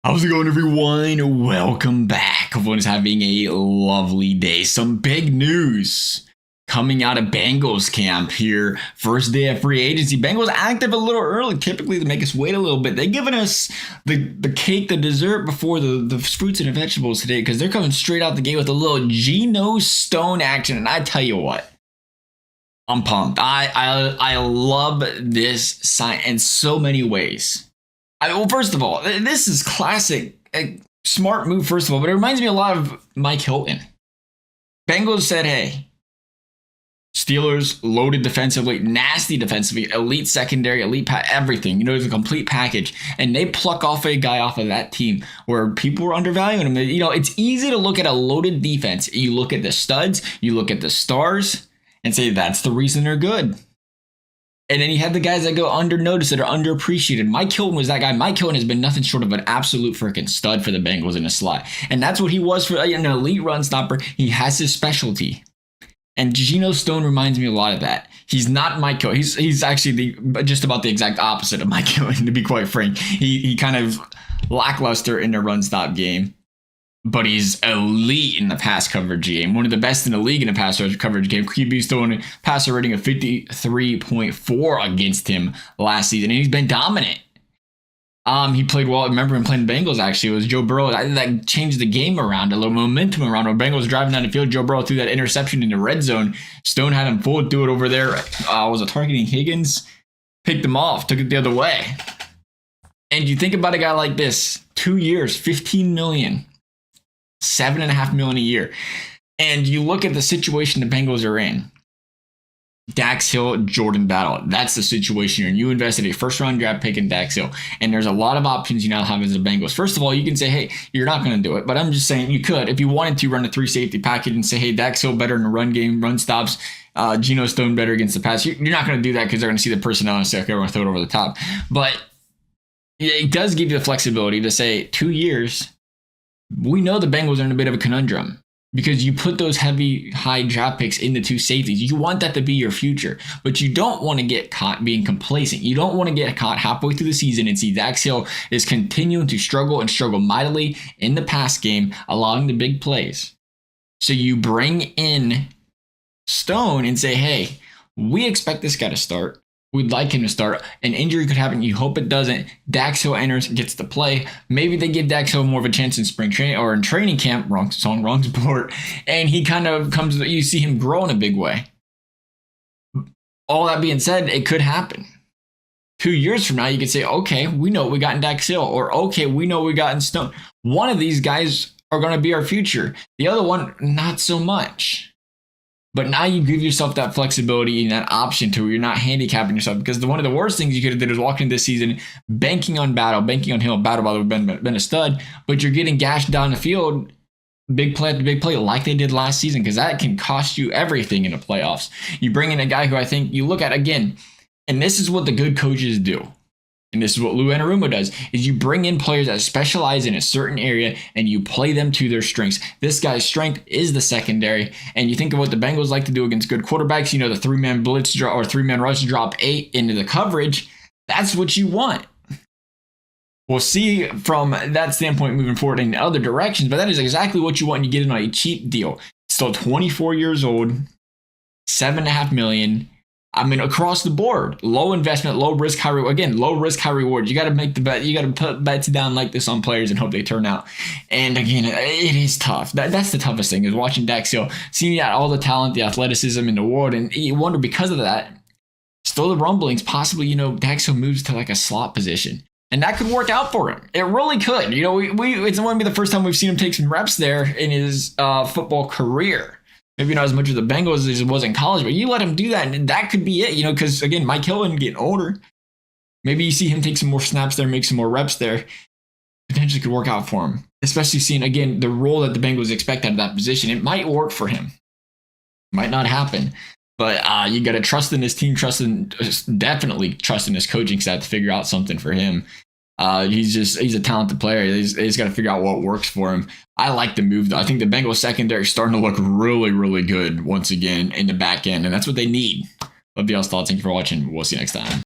How's it going, everyone? Welcome back. Everyone's having a lovely day. Some big news coming out of Bengals camp here. First day of free agency. Bengals active a little early, typically to make us wait a little bit. They're giving us the cake, the dessert before the fruits and the vegetables today because they're coming straight out the gate with a little Geno Stone action. And I tell you what, I'm pumped. I love this sign in so many ways. Well, first of all, this is classic, a smart move, first of all, but it reminds me a lot of Mike Hilton. Bengals said, hey, Steelers loaded defensively, nasty defensively, elite secondary, everything. It's a complete package. And they pluck off a guy off of that team where people were undervaluing him. It's easy to look at a loaded defense. You look at the studs, you look at the stars, and say that's the reason they're good. And then you have the guys that go undernoticed, that are underappreciated. Mike Hilton was that guy. Mike Hilton has been nothing short of an absolute freaking stud for the Bengals in a slot. And that's what he was for an elite run stopper. He has his specialty. And Geno Stone reminds me a lot of that. He's not Mike Hilton. He's actually just about the exact opposite of Mike Hilton, to be quite frank. He kind of lackluster in the run stop game. But he's elite in the pass coverage game. One of the best in the league in the pass coverage game. QB's throwing a passer rating of 53.4 against him last season. And he's been dominant. He played well. I remember him playing Bengals, actually. It was Joe Burrow. That changed the game around, a little momentum around. When Bengals driving down the field, Joe Burrow threw that interception in the red zone. Stone had him full do it over there. Was it targeting Higgins? Picked him off. Took it the other way. And you think about a guy like this. 2 years, $15 million. $7.5 million a year. And you look at the situation the Bengals are in. Dax Hill, Jordan Battle. That's the situation. And you invested a first-round draft pick in Dax Hill. And there's a lot of options you now have as the Bengals. First of all, you can say, hey, you're not going to do it. But I'm just saying you could. If you wanted to run a 3-safety package and say, hey, Dax Hill better in the run game, run stops, Geno Stone better against the pass. You're not going to do that because they're going to see the personnel and say, okay, we're going to throw it over the top. But it does give you the flexibility to say 2 years. We know the Bengals are in a bit of a conundrum because you put those heavy, high draft picks in the 2 safeties. You want that to be your future, but you don't want to get caught being complacent. You don't want to get caught halfway through the season and see Dax Hill is continuing to struggle and struggle mightily in the pass game, allowing the big plays. So you bring in Stone and say, hey, we expect this guy to start. We'd like him to start. An injury could happen. You hope it doesn't. Dax Hill enters, gets to play. Maybe they give Dax Hill more of a chance in spring training or in training camp. Wrong song, wrong sport. And he kind of comes, you see him grow in a big way. All that being said, it could happen. 2 years from now, you could say, okay, we know what we got in Dax Hill. Or, okay, we know what we got in Stone. One of these guys are going to be our future. The other one, not so much. But now you give yourself that flexibility and that option to where you're not handicapping yourself, because one of the worst things you could have did is walk into this season banking on Battle, banking on Hill. Battle, by the way, been a stud, but you're getting gashed down the field, big play after big play, like they did last season, because that can cost you everything in the playoffs. You bring in a guy who I think you look at again, and this is what the good coaches do. And this is what Lou Anarumo does, is you bring in players that specialize in a certain area and you play them to their strengths. This guy's strength is the secondary. And you think of what the Bengals like to do against good quarterbacks, the 3-man blitz draw or 3-man rush drop 8 into the coverage. That's what you want. We'll see from that standpoint moving forward in other directions, but that is exactly what you want. You get it on a cheap deal. Still 24 years old, $7.5 million. I mean, across the board, low investment, low risk, high reward. Again, low risk, high reward. You got to make the bet. You got to put bets down like this on players and hope they turn out. And again, it is tough. That's the toughest thing, is watching Dax Hill, seeing all the talent, the athleticism in the world, and you wonder, because of that, still the rumblings, possibly, Dax Hill moves to like a slot position. And that could work out for him. It really could. It's going to be the first time we've seen him take some reps there in his football career. Maybe not as much as the Bengals as it was in college, but you let him do that, and that could be it, because, again, Mike Hilton getting older. Maybe you see him take some more snaps there, make some more reps there. Potentially could work out for him, especially seeing, again, the role that the Bengals expect out of that position. It might work for him. Might not happen, but you got to trust in this team, definitely trust in this coaching staff to figure out something for him. He's a talented player. He's got to figure out what works for him. I like the move, though. I think the Bengals secondary is starting to look really, really good once again in the back end, and that's what they need. Love y'all's thoughts. Thank you for watching. We'll see you next time.